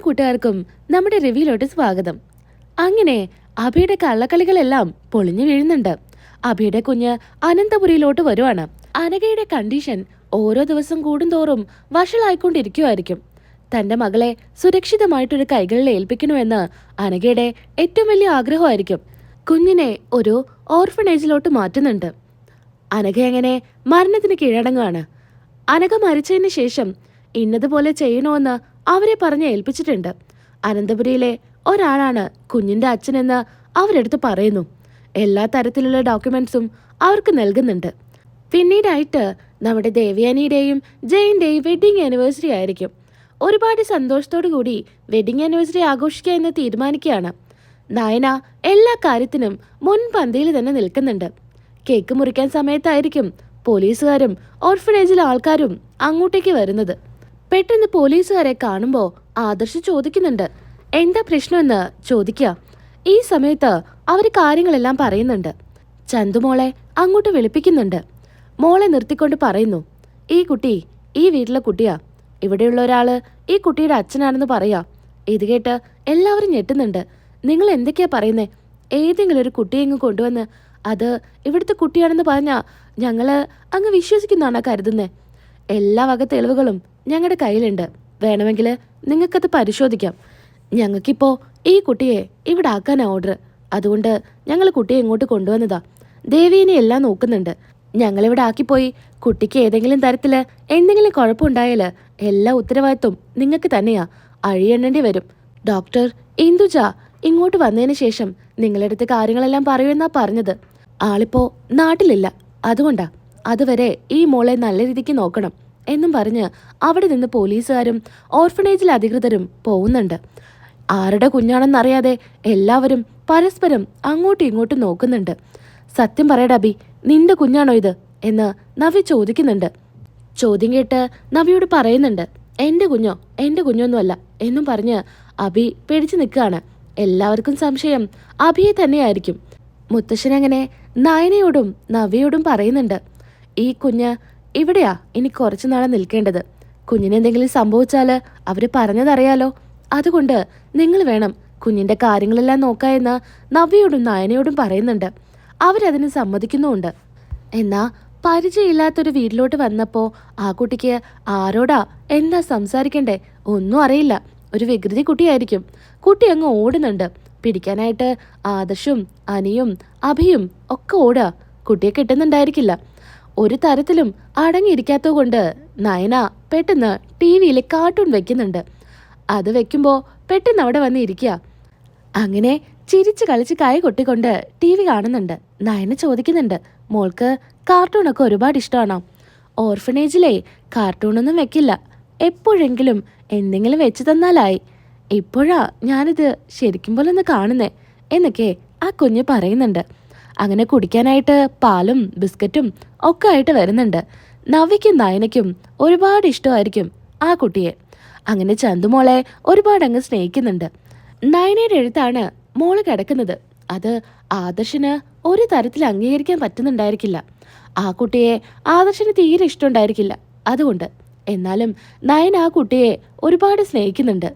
കൂട്ടുകാർക്കും നമ്മുടെ റിവ്യൂലോട്ട് സ്വാഗതം. അങ്ങനെ അഭിയുടെ കള്ളക്കളികളെല്ലാം പൊളിഞ്ഞു വീഴുന്നുണ്ട്. അഭിയുടെ കുഞ്ഞ് അനന്തപുരിയിലോട്ട് വരുവാണ്. അനഘയുടെ കണ്ടീഷൻ ഓരോ ദിവസം കൂടുന്തോറും വഷളായിക്കൊണ്ടിരിക്കുമായിരിക്കും. തന്റെ മകളെ സുരക്ഷിതമായിട്ടൊരു കൈകളിൽ ഏൽപ്പിക്കണമെന്ന് അനഘയുടെ ഏറ്റവും വലിയ ആഗ്രഹമായിരിക്കും. കുഞ്ഞിനെ ഒരു ഓർഫനേജിലോട്ട് മാറ്റുന്നുണ്ട്. അനഘ അങ്ങനെ മരണത്തിന് കീഴടങ്ങുകയാണ്. അനഘ മരിച്ചതിന് ശേഷം ഇന്നതുപോലെ ചെയ്യണമെന്ന് അവരെ പറഞ്ഞ് ഏൽപ്പിച്ചിട്ടുണ്ട്. അനന്തപുരിയിലെ ഒരാളാണ് കുഞ്ഞിന്റെ അച്ഛനെന്ന് അവരെടുത്ത് പറയുന്നു. എല്ലാ തരത്തിലുള്ള ഡോക്യുമെന്റ്സും അവർക്ക് നൽകുന്നുണ്ട്. പിന്നീടായിട്ട് നമ്മുടെ ദേവയാനിയുടെയും ജയന്റെയും വെഡിങ് ആനിവേഴ്സറി ആയിരിക്കും. ഒരുപാട് സന്തോഷത്തോടു കൂടി വെഡിങ് ആനിവേഴ്സറി ആഘോഷിക്കുക എന്ന് തീരുമാനിക്കുകയാണ്. നയന എല്ലാ കാര്യത്തിനും മുൻപന്തിയിൽ തന്നെ നിൽക്കുന്നുണ്ട്. കേക്ക് മുറിക്കാൻ സമയത്തായിരിക്കും പോലീസുകാരും ഓർഫനേജിലെ ആൾക്കാരും അങ്ങോട്ടേക്ക് വരുന്നത്. പെട്ടെന്ന് പോലീസുകാരെ കാണുമ്പോൾ ആദർശ് ചോദിക്കുന്നുണ്ട്, എന്താ പ്രശ്നമെന്ന് ചോദിക്കുക. ഈ സമയത്ത് അവർ കാര്യങ്ങളെല്ലാം പറയുന്നുണ്ട്. ചന്തുമോളെ അങ്ങോട്ട് വിളിപ്പിക്കുന്നുണ്ട്. മോളെ നിർത്തിക്കൊണ്ട് പറയുന്നു, ഈ കുട്ടി ഈ വീട്ടിലെ കുട്ടിയാ. ഇവിടെയുള്ള ഒരാള് ഈ കുട്ടിയുടെ അച്ഛനാണെന്ന് പറയാ. ഇത് കേട്ട് എല്ലാവരും ഞെട്ടുന്നുണ്ട്. നിങ്ങൾ എന്തൊക്കെയാ പറയുന്നേ? ഏതെങ്കിലും ഒരു കുട്ടിയെ ഇങ്ങ് കൊണ്ടുവന്ന് അത് ഇവിടുത്തെ കുട്ടിയാണെന്ന് പറഞ്ഞാ ഞങ്ങള് അങ്ങ് വിശ്വസിക്കുന്നതാണോ കരുതുന്നേ? എല്ലാ വക തെളിവുകളും ഞങ്ങളുടെ കയ്യിലുണ്ട്. വേണമെങ്കിൽ നിങ്ങൾക്കത് പരിശോധിക്കാം. ഞങ്ങൾക്കിപ്പോൾ ഈ കുട്ടിയെ ഇവിടെ ആക്കാനാ ഓർഡർ. അതുകൊണ്ട് ഞങ്ങൾ കുട്ടിയെ ഇങ്ങോട്ട് കൊണ്ടുവന്നതാ. ദേവീനെ എല്ലാം നോക്കുന്നുണ്ട്. ഞങ്ങളിവിടെ ആക്കിപ്പോയി കുട്ടിക്ക് ഏതെങ്കിലും തരത്തില് എന്തെങ്കിലും കുഴപ്പമുണ്ടായാൽ എല്ലാ ഉത്തരവാദിത്വം നിങ്ങൾക്ക് തന്നെയാ. അഴിയെണ്ണേണ്ടി വരും. ഡോക്ടർ ഇന്ദുജ ഇങ്ങോട്ട് വന്നതിന് ശേഷം നിങ്ങളുടെ അടുത്ത് കാര്യങ്ങളെല്ലാം പറയുമെന്നാ പറഞ്ഞത്. ആളിപ്പോ നാട്ടിലില്ല. അതുകൊണ്ടാ. അതുവരെ ഈ മോളെ നല്ല രീതിക്ക് നോക്കണം എന്നും പറഞ്ഞ് അവിടെ നിന്ന് പോലീസുകാരും ഓർഫനേജിലെ അധികൃതരും പോകുന്നുണ്ട്. ആരുടെ കുഞ്ഞാണെന്നറിയാതെ എല്ലാവരും പരസ്പരം അങ്ങോട്ടും ഇങ്ങോട്ടും നോക്കുന്നുണ്ട്. സത്യം പറയടാ അബി, നിന്റെ കുഞ്ഞാണോ ഇത് എന്ന് നവി ചോദിക്കുന്നുണ്ട്. ചോദ്യം കേട്ട് നവിയോട് പറയുന്നുണ്ട്, എന്റെ കുഞ്ഞൊന്നുമല്ല എന്നും പറഞ്ഞ് അബി പിടിച്ചു നിൽക്കുകയാണ്. എല്ലാവർക്കും സംശയം അബിയെ തന്നെയായിരിക്കും. മുത്തശ്ശൻ അങ്ങനെ നയനയോടും നവിയോടും പറയുന്നുണ്ട്, ഈ കുഞ്ഞ് ഇവിടെയാ ഇനി കുറച്ചു നാളെ നിൽക്കേണ്ടത്. കുഞ്ഞിനെന്തെങ്കിലും സംഭവിച്ചാല് അവര് പറഞ്ഞതറിയാലോ. അതുകൊണ്ട് നിങ്ങൾ വേണം കുഞ്ഞിന്റെ കാര്യങ്ങളെല്ലാം നോക്കായെന്ന് നവ്യയോടും നയനയോടും പറയുന്നുണ്ട്. അവരതിന് സമ്മതിക്കുന്നുമുണ്ട്. എന്നാ പരിചയമില്ലാത്തൊരു വീട്ടിലോട്ട് വന്നപ്പോ ആ കുട്ടിക്ക് ആരോടാ എന്താ സംസാരിക്കണ്ടേ ഒന്നും അറിയില്ല. ഒരു വികൃതി കുട്ടിയായിരിക്കും. കുട്ടി അങ്ങ് ഓടുന്നുണ്ട്. പിടിക്കാനായിട്ട് ആദർശും അനിയും അഭിയും ഒക്കെ ഓടുക. കുട്ടിയെ കിട്ടുന്നുണ്ടായിരിക്കില്ല. ഒരു തരത്തിലും അടങ്ങിയിരിക്കാത്തത് കൊണ്ട് നയന പെട്ടെന്ന് ടി വിയിൽ കാർട്ടൂൺ വെക്കുന്നുണ്ട്. അത് വെക്കുമ്പോൾ പെട്ടെന്ന് അവിടെ വന്ന് ഇരിക്കുക. അങ്ങനെ ചിരിച്ച് കളിച്ച് കൈ കൊട്ടിക്കൊണ്ട് ടി വി കാണുന്നുണ്ട്. നയന ചോദിക്കുന്നുണ്ട്, മോൾക്ക് കാർട്ടൂണൊക്കെ ഒരുപാട് ഇഷ്ടമാണോ? ഓർഫനേജിലെ കാർട്ടൂണൊന്നും വെക്കില്ല. എപ്പോഴെങ്കിലും എന്തെങ്കിലും വെച്ച് തന്നാലായി. ഇപ്പോഴാ ഞാനിത് ശരിക്കും പോലെ ഒന്ന് കാണുന്നേ എന്നൊക്കെ ആ കുഞ്ഞ് പറയുന്നുണ്ട്. അങ്ങനെ കുടിക്കാനായിട്ട് പാലും ബിസ്ക്കറ്റും ഒക്കെ ആയിട്ട് വരുന്നുണ്ട്. നവിക്കും നയനയ്ക്കും ഒരുപാട് ഇഷ്ടമായിരിക്കും ആ കുട്ടിയെ. അങ്ങനെ ചന്തുമോളെ ഒരുപാട് അങ്ങ് സ്നേഹിക്കുന്നുണ്ട്. നയനയുടെ എഴുത്താണ് മോള് കിടക്കുന്നത്. അത് ആദർശന് ഒരു തരത്തിൽ അംഗീകരിക്കാൻ പറ്റുന്നുണ്ടായിരിക്കില്ല. ആ കുട്ടിയെ ആദർശന് തീരെ ഇഷ്ടമുണ്ടായിരിക്കില്ല. അതുകൊണ്ട് എന്നാലും നയന ആ കുട്ടിയെ ഒരുപാട് സ്നേഹിക്കുന്നുണ്ട്.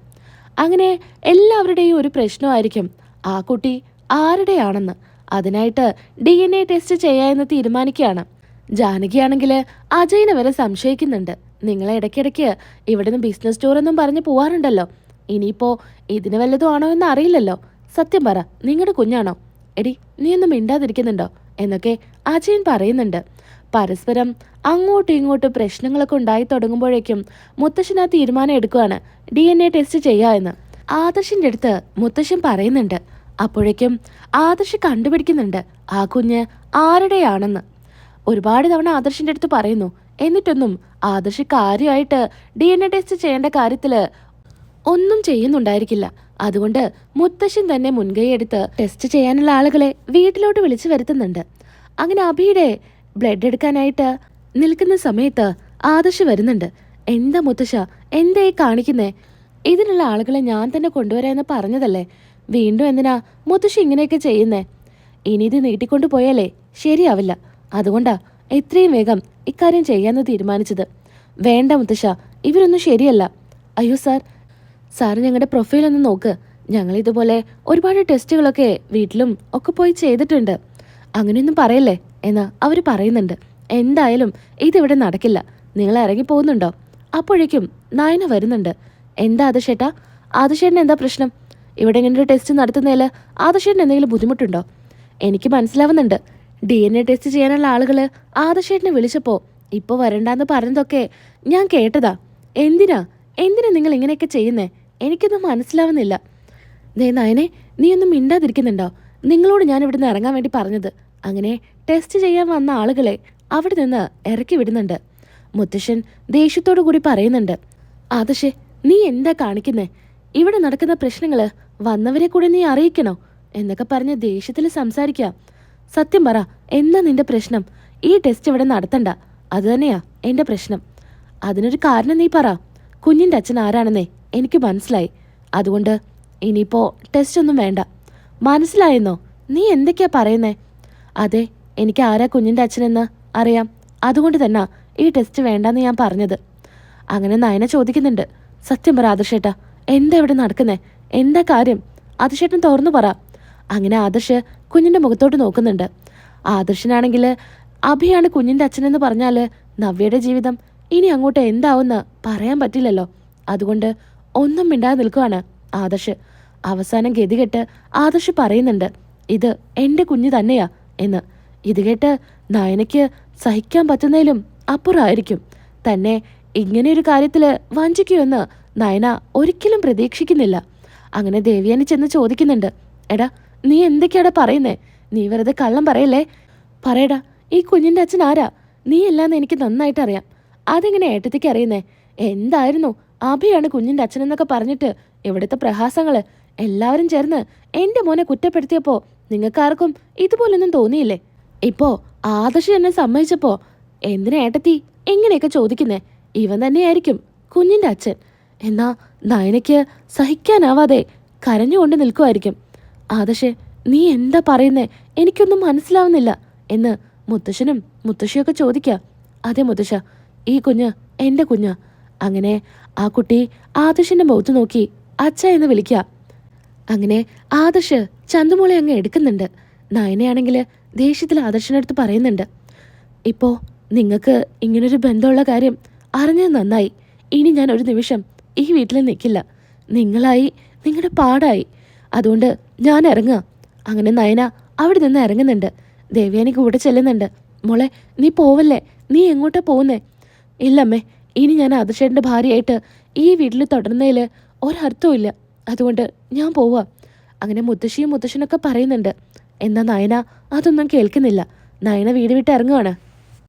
അങ്ങനെ എല്ലാവരുടെയും ഒരു പ്രശ്നമായിരിക്കും ആ കുട്ടി ആരുടെയാണെന്ന്. അതിനായിട്ട് DNA ടെസ്റ്റ് ചെയ്യാമെന്ന് തീരുമാനിക്കുകയാണ്. ജാനകിയാണെങ്കിൽ അജയനെ വരെ സംശയിക്കുന്നുണ്ട്. നിങ്ങളെ ഇടയ്ക്കിടയ്ക്ക് ഇവിടുന്ന് ബിസിനസ് ടൂറൊന്നും പറഞ്ഞ് പോവാറുണ്ടല്ലോ. ഇനിയിപ്പോ ഇതിന് വല്ലതും ആണോ എന്ന് അറിയില്ലല്ലോ. സത്യം പറ, നിങ്ങളുടെ കുഞ്ഞാണോ? എടി നീ ഒന്നും മിണ്ടാതിരിക്കുന്നുണ്ടോ എന്നൊക്കെ അജയൻ പറയുന്നുണ്ട്. പരസ്പരം അങ്ങോട്ടും ഇങ്ങോട്ടും പ്രശ്നങ്ങളൊക്കെ ഉണ്ടായി തുടങ്ങുമ്പോഴേക്കും മുത്തശ്ശൻ ആ തീരുമാനം എടുക്കുകയാണ് DNA ടെസ്റ്റ് ചെയ്യാമെന്ന്. ആദർശിന്റെ അടുത്ത് മുത്തശ്ശൻ പറയുന്നുണ്ട്. അപ്പോഴേക്കും ആദർശ് കണ്ടുപിടിക്കുന്നുണ്ട് ആ കുഞ്ഞ് ആരുടെയാണെന്ന്. ഒരുപാട് തവണ ആദർശിന്റെ അടുത്ത് പറയുന്നു. എന്നിട്ടൊന്നും ആദർശ് കാര്യമായിട്ട് DNA ടെസ്റ്റ് ചെയ്യേണ്ട കാര്യത്തില് ഒന്നും ചെയ്യുന്നുണ്ടായിരിക്കില്ല. അതുകൊണ്ട് മുത്തശ്ശൻ തന്നെ മുൻകൈ എടുത്ത് ടെസ്റ്റ് ചെയ്യാനുള്ള ആളുകളെ വീട്ടിലോട്ട് വിളിച്ചു വരുത്തുന്നുണ്ട്. അങ്ങനെ അഭിയുടെ ബ്ലഡ് എടുക്കാനായിട്ട് നിൽക്കുന്ന സമയത്ത് ആദർശ് വരുന്നുണ്ട്. എന്താ മുത്തശ്ശ, എന്താ ഈ കാണിക്കുന്നേ? ഇതിനുള്ള ആളുകളെ ഞാൻ തന്നെ കൊണ്ടുവരാമെന്ന് പറഞ്ഞതല്ലേ. വീണ്ടും എന്തിനാ മുത്തശ്ശി ഇങ്ങനെയൊക്കെ ചെയ്യുന്നേ? ഇനി ഇത് നീട്ടിക്കൊണ്ടു പോയാലേ ശരിയാവില്ല. അതുകൊണ്ടാ എത്രയും വേഗം ഇക്കാര്യം ചെയ്യാന്ന് തീരുമാനിച്ചത്. വേണ്ട മുത്തശ്ശ, ഇവരൊന്നും ശരിയല്ല. അയ്യോ സാർ, സാറ് ഞങ്ങളുടെ പ്രൊഫൈലൊന്ന് നോക്ക്. ഞങ്ങൾ ഇതുപോലെ ഒരുപാട് ടെസ്റ്റുകളൊക്കെ വീട്ടിലും ഒക്കെ പോയി ചെയ്തിട്ടുണ്ട്. അങ്ങനെയൊന്നും പറയല്ലേ എന്ന് അവർ പറയുന്നുണ്ട്. എന്തായാലും ഇതിവിടെ നടക്കില്ല. നിങ്ങൾ ഇറങ്ങി പോകുന്നുണ്ടോ? അപ്പോഴേക്കും നയന വരുന്നുണ്ട്. എന്താ ആദർശേട്ടാ? ആദർശേട്ടന് എന്താ പ്രശ്നം? ഇവിടെ ഇങ്ങനെ ഒരു ടെസ്റ്റ് നടത്തുന്നതിൽ ആദർശേട്ടന് എന്തെങ്കിലും ബുദ്ധിമുട്ടുണ്ടോ? എനിക്ക് മനസ്സിലാവുന്നുണ്ട്. DNA ടെസ്റ്റ് ചെയ്യാനുള്ള ആളുകൾ ആദർശേട്ടനെ വിളിച്ചപ്പോൾ ഇപ്പോൾ വരണ്ടെന്ന് പറഞ്ഞതൊക്കെ ഞാൻ കേട്ടതാ. എന്തിനാ എന്തിനാ നിങ്ങൾ ഇങ്ങനെയൊക്കെ ചെയ്യുന്നേ? എനിക്കൊന്നും മനസ്സിലാവുന്നില്ല. ദേ നയനെ, നീ ഒന്നും മിണ്ടാതിരിക്കുന്നുണ്ടോ? നിങ്ങളോട് ഞാൻ ഇവിടുന്ന് ഇറങ്ങാൻ വേണ്ടി പറഞ്ഞത്. അങ്ങനെ ടെസ്റ്റ് ചെയ്യാൻ വന്ന ആളുകളെ അവിടെ നിന്ന് ഇറക്കി വിടുന്നുണ്ട്. മുത്തശ്ശൻ ദേഷ്യത്തോടു കൂടി പറയുന്നുണ്ട്. ആദർശേ, നീ എന്താ കാണിക്കുന്നേ? ഇവിടെ നടക്കുന്ന പ്രശ്നങ്ങള് വന്നവരെ കൂടെ നീ അറിയിക്കണോ എന്നൊക്കെ പറഞ്ഞ് ദേഷ്യത്തിൽ സംസാരിക്കാം. സത്യം പറ, എന്താ നിന്റെ പ്രശ്നം? ഈ ടെസ്റ്റ് ഇവിടെ നടത്തണ്ട, അത് തന്നെയാ എന്റെ പ്രശ്നം. അതിനൊരു കാരണം നീ പറ. കുഞ്ഞിന്റെ അച്ഛൻ ആരാണെന്നേ എനിക്ക് മനസ്സിലായി. അതുകൊണ്ട് ഇനിയിപ്പോ ടെസ്റ്റ് ഒന്നും വേണ്ട. മനസ്സിലായെന്നോ? നീ എന്തൊക്കെയാ പറയുന്നേ? അതെ, എനിക്ക് ആരാ കുഞ്ഞിന്റെ അച്ഛനെന്ന് അറിയാം. അതുകൊണ്ട് തന്നെ ഈ ടെസ്റ്റ് വേണ്ടെന്ന് ഞാൻ പറഞ്ഞത്. അങ്ങനെ നയന ചോദിക്കുന്നുണ്ട്. സത്യം പറ ആദർശേട്ടാ, എന്താ ഇവിടെ നടക്കുന്നേ? എന്താ കാര്യം? ആദർശേട്ടൻ തുറന്നു പറ. അങ്ങനെ ആദർശ് കുഞ്ഞിന്റെ മുഖത്തോട്ട് നോക്കുന്നുണ്ട്. ആദർശനാണെങ്കിൽ അഭിയാണ് കുഞ്ഞിന്റെ അച്ഛനെന്ന് പറഞ്ഞാൽ നവ്യയുടെ ജീവിതം ഇനി അങ്ങോട്ട് എന്താവുമെന്ന് പറയാൻ പറ്റില്ലല്ലോ. അതുകൊണ്ട് ഒന്നും മിണ്ടാതെ നിൽക്കുവാണ് ആദർശ്. അവസാനം ഗതികെട്ട് ആദർശ് പറയുന്നുണ്ട്, ഇത് എൻ്റെ കുഞ്ഞ് തന്നെയാ എന്ന്. ഇത് കേട്ട് നയനയ്ക്ക് സഹിക്കാൻ പറ്റുന്നതിലും അപ്പുറമായിരിക്കും. തന്നെ ഇങ്ങനെയൊരു കാര്യത്തിൽ വഞ്ചിക്കുമെന്ന് നയന ഒരിക്കലും പ്രതീക്ഷിക്കുന്നില്ല. അങ്ങനെ ദേവ്യാനി ചെന്ന് ചോദിക്കുന്നുണ്ട്. എടാ, നീ എന്തൊക്കെയാടാ പറയുന്നേ? നീ വെറുതെ കള്ളം പറയല്ലേ. പറയടാ, ഈ കുഞ്ഞിൻ്റെ അച്ഛൻ ആരാ? നീ അല്ലാന്ന് എനിക്ക് നന്നായിട്ട് അറിയാം. അതെങ്ങനെ ഏട്ടത്തിക്ക് അറിയുന്നേ? എന്തായിരുന്നു അഭിയാണ് കുഞ്ഞിൻ്റെ അച്ഛനെന്നൊക്കെ പറഞ്ഞിട്ട് ഇവിടുത്തെ പ്രഹാസങ്ങള്? എല്ലാവരും ചേർന്ന് എൻ്റെ മോനെ കുറ്റപ്പെടുത്തിയപ്പോൾ നിങ്ങൾക്കാർക്കും ഇതുപോലൊന്നും തോന്നിയില്ലേ? ഇപ്പോ ആദർശ് എന്നെ സമ്മതിച്ചപ്പോ എന്തിനാ ഏട്ടത്തി എങ്ങനെയൊക്കെ ചോദിക്കുന്നേ? ഇവൻ തന്നെയായിരിക്കും കുഞ്ഞിൻ്റെ അച്ഛൻ. എന്നാ നയനയ്ക്ക് സഹിക്കാനാവാതെ കരഞ്ഞുകൊണ്ട് നിൽക്കുമായിരിക്കും. ആദർശേ, നീ എന്താ പറയുന്നേ? എനിക്കൊന്നും മനസ്സിലാവുന്നില്ല എന്ന് മുത്തശ്ശനും മുത്തശ്ശിയൊക്കെ ചോദിക്കുക. അതെ മുത്തശ്ശ, ഈ കുഞ്ഞ് എൻ്റെ കുഞ്ഞാ. അങ്ങനെ ആ കുട്ടി ആദർശിന്റെ മുഖത്ത് നോക്കി അച്ഛ എന്ന് വിളിക്കുക. അങ്ങനെ ആദർശ് ചന്തുമോളെ അങ്ങ് എടുക്കുന്നുണ്ട്. നയനയാണെങ്കിൽ ദേഷ്യത്തിൽ ആദർശിനടുത്ത് പറയുന്നുണ്ട്. ഇപ്പോൾ നിങ്ങൾക്ക് ഇങ്ങനൊരു ബന്ധമുള്ള കാര്യം അറിഞ്ഞത് നന്നായി. ഇനി ഞാൻ ഒരു നിമിഷം ഈ വീട്ടിൽ നിൽക്കില്ല. നിങ്ങളായി നിങ്ങളുടെ പാടായി. അതുകൊണ്ട് ഞാൻ ഇറങ്ങുക. അങ്ങനെ നയന അവിടെ നിന്ന് ഇറങ്ങുന്നുണ്ട്. ദേവ്യാനി കൂടെ ചെല്ലുന്നുണ്ട്. മോളെ, നീ പോവല്ലേ? നീ എങ്ങോട്ടാ പോകുന്നേ? ഇല്ലമ്മേ, ഇനി ഞാൻ ആദർശേട്ടൻ്റെ ഭാര്യയായിട്ട് ഈ വീട്ടിൽ തുടരുന്നതിൽ ഒരർത്ഥവും ഇല്ല. അതുകൊണ്ട് ഞാൻ പോവാ. അങ്ങനെ മുത്തശ്ശിയും മുത്തശ്ശനൊക്കെ പറയുന്നുണ്ട്. എന്നാൽ നയന അതൊന്നും കേൾക്കുന്നില്ല. നയന വീട് വിട്ട് ഇറങ്ങുവാണ്.